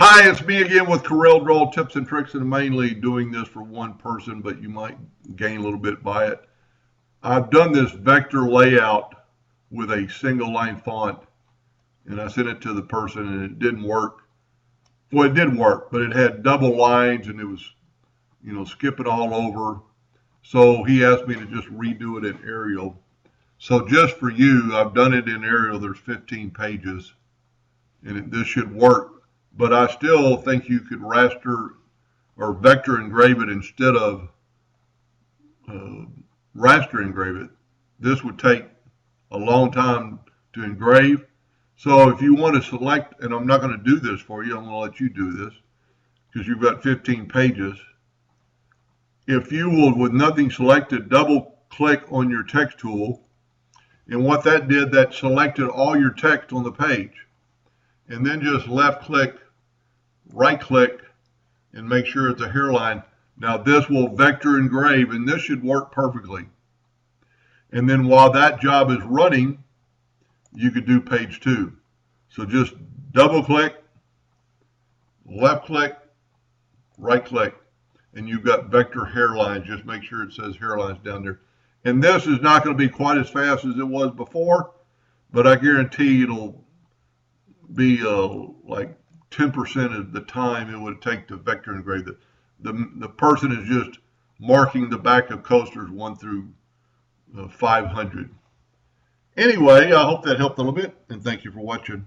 Hi, it's me again with Corel Draw Tips and Tricks, and mainly doing this for one person, but you might gain a little bit by it. I've done this vector layout with a single line font, and I sent it to the person, and it didn't work. Well, it did work, but it had double lines, and it was, skipping all over. So he asked me to just redo it in Arial. So just for you, I've done it in Arial. There's 15 pages, and this should work. But I still think you could raster or vector engrave it instead of raster engrave it. This would take a long time to engrave. So if you want to select, and I'm not going to do this for you, I'm going to let you do this because you've got 15 pages. If you will, with nothing selected, double click on your text tool, and what that did, that selected all your text on the page. And then just left click, right click, and make sure it's a hairline. Now this will vector engrave, and this should work perfectly. And then while that job is running, you could do page 2. So just double click, left click, right click, and you've got vector hairlines. Just make sure it says hairlines down there. And this is not going to be quite as fast as it was before, but I guarantee it'll be like 10% of the time it would take to vector engrave it. The person is just marking the back of coasters 1 through 500. Anyway, I hope that helped a little bit, and thank you for watching.